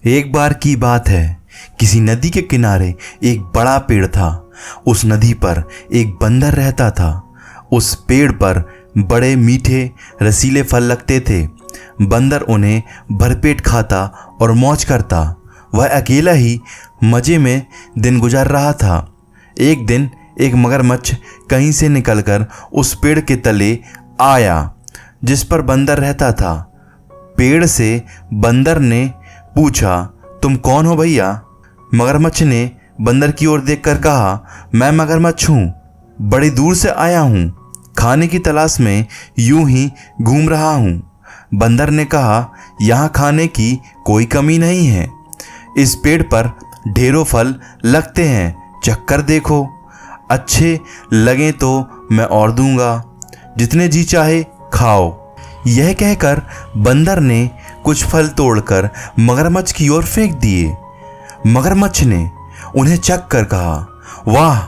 एक बार की बात है, किसी नदी के किनारे एक बड़ा पेड़ था। उस नदी पर एक बंदर रहता था। उस पेड़ पर बड़े मीठे रसीले फल लगते थे। बंदर उन्हें भरपेट खाता और मौज करता। वह अकेला ही मज़े में दिन गुजार रहा था। एक दिन एक मगरमच्छ कहीं से निकलकर उस पेड़ के तले आया जिस पर बंदर रहता था। पेड़ से बंदर ने पूछा, तुम कौन हो भैया? मगरमच्छ ने बंदर की ओर देखकर कहा, मैं मगरमच्छ हूँ, बड़ी दूर से आया हूँ, खाने की तलाश में यूं ही घूम रहा हूँ। बंदर ने कहा, यहाँ खाने की कोई कमी नहीं है। इस पेड़ पर ढेरों फल लगते हैं, चक्कर देखो, अच्छे लगे तो मैं और दूंगा, जितने जी चाहे खाओ। यह कहकर बंदर ने कुछ फल तोड़कर मगरमच्छ की ओर फेंक दिए। मगरमच्छ ने उन्हें चख कर कहा, वाह,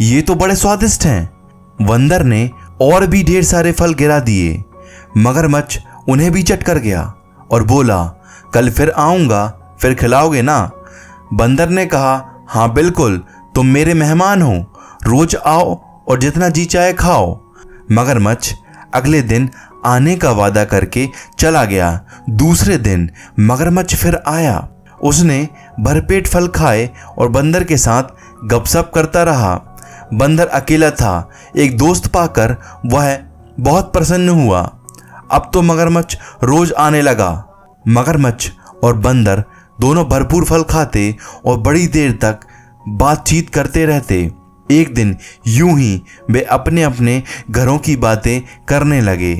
ये तो बड़े स्वादिष्ट हैं। बंदर ने और भी ढेर सारे फल गिरा दिए। मगरमच्छ उन्हें भी चट कर गया और बोला, कल फिर आऊँगा, फिर खिलाओगे ना? बंदर ने कहा, हाँ बिल्कुल, तुम मेरे मेहमान हो, रोज आओ और जितना जी चाहे खाओ। मगरमच्छ अगले दिन आने का वादा करके चला गया। दूसरे दिन मगरमच्छ फिर आया। उसने भरपेट फल खाए और बंदर के साथ गपशप करता रहा। बंदर अकेला था। एक दोस्त पाकर वह बहुत प्रसन्न हुआ। अब तो मगरमच्छ रोज आने लगा। मगरमच्छ और बंदर दोनों भरपूर फल खाते और बड़ी देर तक बातचीत करते रहते। एक दिन यूं ही वे अपने अपने घरों की बातें करने लगे।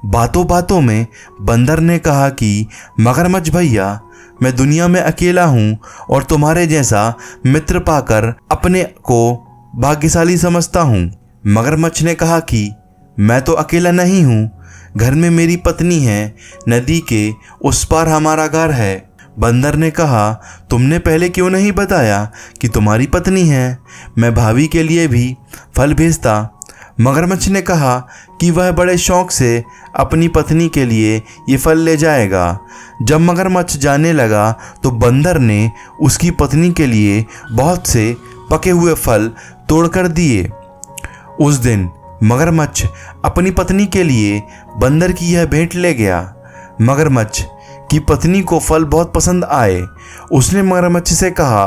बातों बातों में बंदर ने कहा कि मगरमच्छ भैया, मैं दुनिया में अकेला हूँ और तुम्हारे जैसा मित्र पाकर अपने को भाग्यशाली समझता हूँ। मगरमच्छ ने कहा कि मैं तो अकेला नहीं हूँ, घर में मेरी पत्नी है, नदी के उस पार हमारा घर है। बंदर ने कहा, तुमने पहले क्यों नहीं बताया कि तुम्हारी पत्नी है? मैं भाभी के लिए भी फल भेजता। मगरमच्छ ने कहा कि वह बड़े शौक से अपनी पत्नी के लिए ये फल ले जाएगा। जब मगरमच्छ जाने लगा तो बंदर ने उसकी पत्नी के लिए बहुत से पके हुए फल तोड़कर दिए। उस दिन मगरमच्छ अपनी पत्नी के लिए बंदर की यह भेंट ले गया। मगरमच्छ की पत्नी को फल बहुत पसंद आए। उसने मगरमच्छ से कहा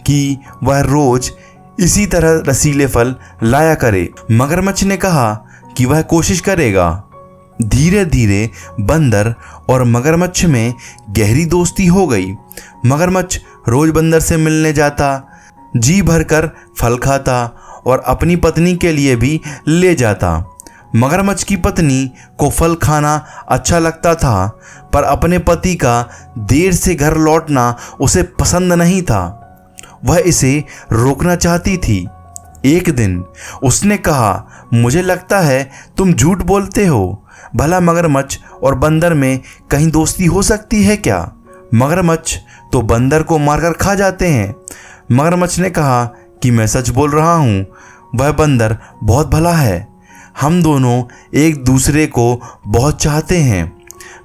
कि वह रोज इसी तरह रसीले फल लाया करे। मगरमच्छ ने कहा कि वह कोशिश करेगा। धीरे धीरे बंदर और मगरमच्छ में गहरी दोस्ती हो गई। मगरमच्छ रोज बंदर से मिलने जाता, जी भरकर फल खाता और अपनी पत्नी के लिए भी ले जाता। मगरमच्छ की पत्नी को फल खाना अच्छा लगता था, पर अपने पति का देर से घर लौटना उसे पसंद नहीं था। वह इसे रोकना चाहती थी। एक दिन उसने कहा, मुझे लगता है तुम झूठ बोलते हो। भला मगरमच्छ और बंदर में कहीं दोस्ती हो सकती है क्या? मगरमच्छ तो बंदर को मारकर खा जाते हैं। मगरमच्छ ने कहा कि मैं सच बोल रहा हूँ, वह बंदर बहुत भला है। हम दोनों एक दूसरे को बहुत चाहते हैं।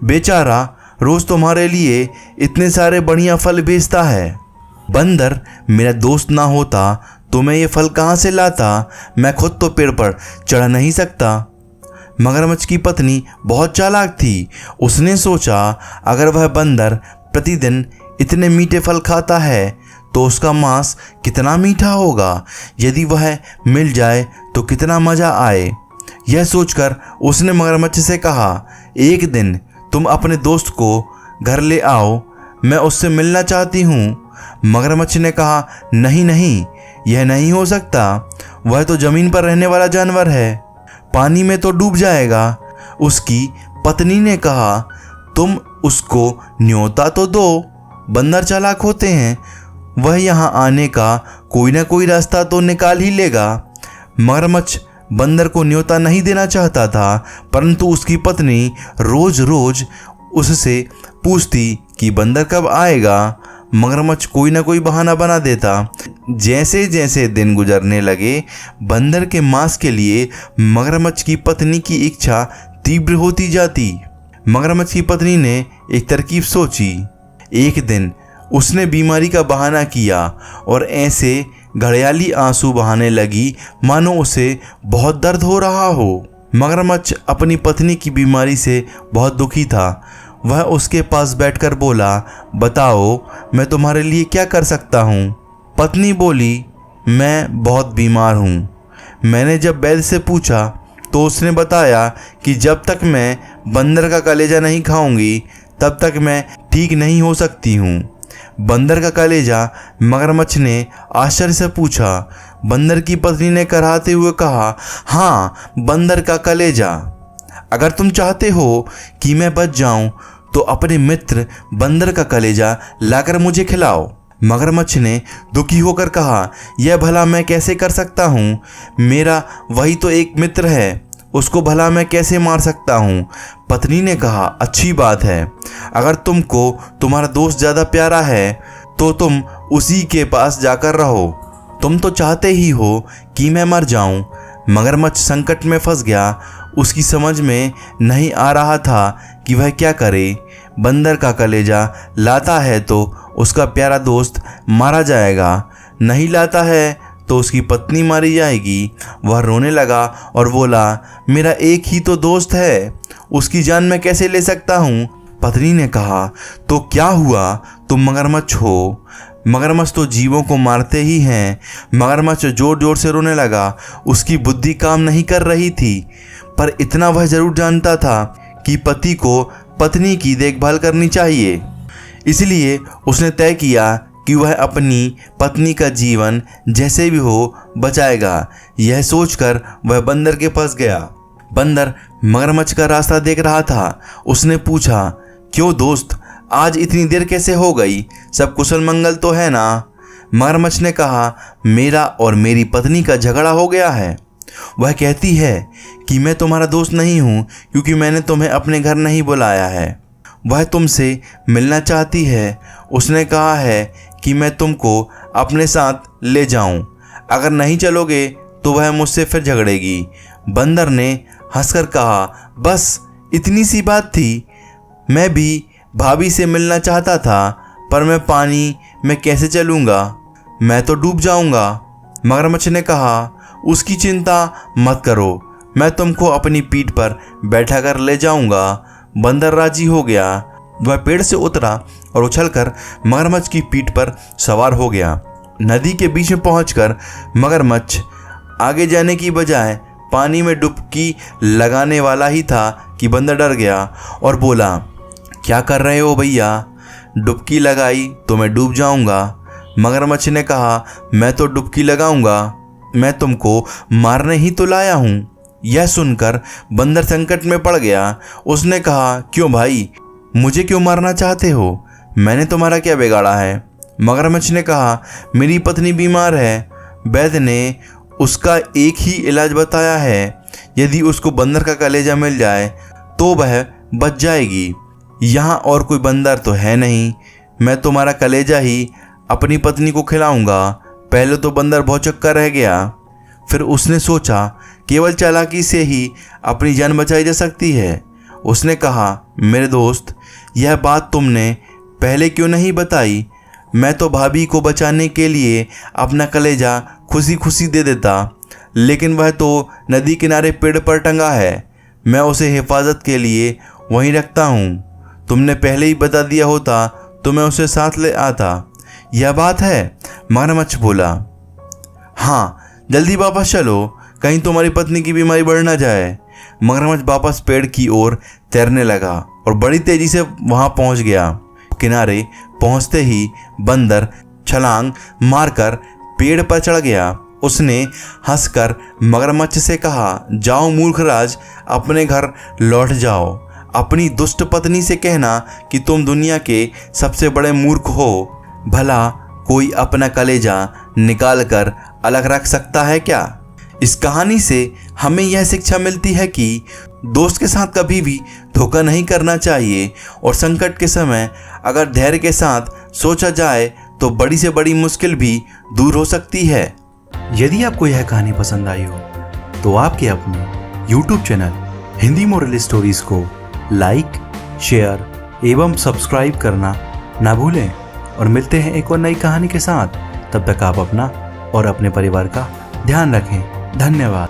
बेचारा रोज तुम्हारे लिए इतने सारे बढ़िया फल बेचता है। बंदर मेरा दोस्त ना होता तो मैं ये फल कहाँ से लाता? मैं खुद तो पेड़ पर चढ़ नहीं सकता। मगरमच्छ की पत्नी बहुत चालाक थी। उसने सोचा, अगर वह बंदर प्रतिदिन इतने मीठे फल खाता है तो उसका मांस कितना मीठा होगा। यदि वह मिल जाए तो कितना मज़ा आए। यह सोचकर उसने मगरमच्छ से कहा, एक दिन तुम अपने दोस्त को घर ले आओ, मैं उससे मिलना चाहती हूँ। मगरमच्छ ने कहा, नहीं नहीं, यह नहीं हो सकता। वह तो ज़मीन पर रहने वाला जानवर है, पानी में तो डूब जाएगा। उसकी पत्नी ने कहा, तुम उसको न्योता तो दो। बंदर चालाक होते हैं, वह यहाँ आने का कोई ना कोई रास्ता तो निकाल ही लेगा। मगरमच्छ बंदर को न्योता नहीं देना चाहता था, परंतु उसकी पत्नी रोज रोज उससे पूछती कि बंदर कब आएगा। मगरमच्छ कोई ना कोई बहाना बना देता। जैसे जैसे दिन गुजरने लगे, बंदर के मांस के लिए मगरमच्छ की पत्नी की इच्छा तीव्र होती जाती। मगरमच्छ की पत्नी ने एक तरकीब सोची। एक दिन उसने बीमारी का बहाना किया और ऐसे घड़ियाली आंसू बहाने लगी मानो उसे बहुत दर्द हो रहा हो। मगरमच्छ अपनी पत्नी की बीमारी से बहुत दुखी था। वह उसके पास बैठकर बोला, बताओ मैं तुम्हारे लिए क्या कर सकता हूँ। पत्नी बोली, मैं बहुत बीमार हूँ। मैंने जब वैद्य से पूछा तो उसने बताया कि जब तक मैं बंदर का कलेजा नहीं खाऊंगी तब तक मैं ठीक नहीं हो सकती हूँ। बंदर का कलेजा? मगरमच्छ ने आश्चर्य से पूछा। बंदर की पत्नी ने कराहते हुए कहा, हाँ, बंदर का कलेजा। अगर तुम चाहते हो कि मैं बच जाऊं तो अपने मित्र बंदर का कलेजा लाकर मुझे खिलाओ। मगरमच्छ ने दुखी होकर कहा, यह भला मैं कैसे कर सकता हूँ? मेरा वही तो एक मित्र है, उसको भला मैं कैसे मार सकता हूँ? पत्नी ने कहा, अच्छी बात है। अगर तुमको तुम्हारा दोस्त ज़्यादा प्यारा है तो तुम उसी के पास जाकर रहो। तुम तो चाहते ही हो कि मैं मर जाऊं। मगरमच्छ संकट में फंस गया। उसकी समझ में नहीं आ रहा था कि वह क्या करे। बंदर का कलेजा लाता है तो उसका प्यारा दोस्त मारा जाएगा, नहीं लाता है तो उसकी पत्नी मारी जाएगी। वह रोने लगा और बोला, मेरा एक ही तो दोस्त है, उसकी जान मैं कैसे ले सकता हूँ? पत्नी ने कहा, तो क्या हुआ, तुम मगरमच्छ हो, मगरमच्छ तो जीवों को मारते ही हैं। मगरमच्छ जोर जोर से रोने लगा। उसकी बुद्धि काम नहीं कर रही थी, पर इतना वह जरूर जानता था कि पति को पत्नी की देखभाल करनी चाहिए। इसलिए उसने तय किया कि वह अपनी पत्नी का जीवन जैसे भी हो बचाएगा। यह सोचकर वह बंदर के पास गया। बंदर मगरमच्छ का रास्ता देख रहा था। उसने पूछा, क्यों दोस्त, आज इतनी देर कैसे हो गई? सब कुशल मंगल तो है ना? मगरमच्छ ने कहा, मेरा और मेरी पत्नी का झगड़ा हो गया है। वह कहती है कि मैं तुम्हारा दोस्त नहीं हूँ क्योंकि मैंने तुम्हें अपने घर नहीं बुलाया है। वह तुमसे मिलना चाहती है। उसने कहा है कि मैं तुमको अपने साथ ले जाऊं। अगर नहीं चलोगे तो वह मुझसे फिर झगड़ेगी। बंदर ने हंसकर कहा, बस इतनी सी बात थी। मैं भी भाभी से मिलना चाहता था, पर मैं पानी में कैसे चलूँगा? मैं तो डूब जाऊँगा। मगरमच्छ ने कहा, उसकी चिंता मत करो, मैं तुमको अपनी पीठ पर बैठा कर ले जाऊँगा। बंदर राजी हो गया। वह पेड़ से उतरा और उछलकर मगरमच्छ की पीठ पर सवार हो गया। नदी के बीच में पहुंचकर मगरमच्छ आगे जाने की बजाय पानी में डुबकी लगाने वाला ही था कि बंदर डर गया और बोला, क्या कर रहे हो भैया? डुबकी लगाई तो मैं डूब जाऊंगा। मगरमच्छ ने कहा, मैं तो डुबकी लगाऊंगा, मैं तुमको मारने ही तो लाया हूँ। यह सुनकर बंदर संकट में पड़ गया। उसने कहा, क्यों भाई, मुझे क्यों मारना चाहते हो? मैंने तुम्हारा क्या बिगाड़ा है? मगरमच्छ ने कहा, मेरी पत्नी बीमार है, वैद्य ने उसका एक ही इलाज बताया है। यदि उसको बंदर का कलेजा मिल जाए तो वह बच जाएगी। यहाँ और कोई बंदर तो है नहीं। मैं तुम्हारा कलेजा ही अपनी पत्नी को खिलाऊंगा। पहले तो बंदर भौचक्का रह गया, फिर उसने सोचा केवल चालाकी से ही अपनी जान बचाई जा सकती है। उसने कहा, मेरे दोस्त, यह बात तुमने पहले क्यों नहीं बताई? मैं तो भाभी को बचाने के लिए अपना कलेजा खुशी खुशी दे देता, लेकिन वह तो नदी किनारे पेड़ पर टंगा है। मैं उसे हिफाजत के लिए वहीं रखता हूँ। तुमने पहले ही बता दिया होता तो मैं उसे साथ ले आता। यह बात है? मगरमच्छ बोला। हाँ, जल्दी वापस चलो, कहीं तुम्हारी पत्नी की बीमारी बढ़ ना जाए। मगरमच्छ वापस पेड़ की ओर तैरने लगा और बड़ी तेजी से वहां पहुंच गया। किनारे पहुंचते ही बंदर छलांग मारकर पेड़ पर चढ़ गया। उसने हंसकर मगरमच्छ से कहा, जाओ मूर्खराज, अपने घर लौट जाओ। अपनी दुष्ट पत्नी से कहना कि तुम दुनिया के सबसे बड़े मूर्ख हो। भला कोई अपना कलेजा निकाल कर अलग रख सकता है क्या? इस कहानी से हमें यह शिक्षा मिलती है कि दोस्त के साथ कभी भी धोखा नहीं करना चाहिए और संकट के समय अगर धैर्य के साथ सोचा जाए तो बड़ी से बड़ी मुश्किल भी दूर हो सकती है। यदि आपको यह कहानी पसंद आई हो तो आपके अपने YouTube channel Hindi moral stories को लाइक, शेयर एवं सब्सक्राइब करना ना भूलें। और मिलते हैं एक और नई कहानी के साथ। तब तक आप अपना और अपने परिवार का ध्यान रखें। धन्यवाद।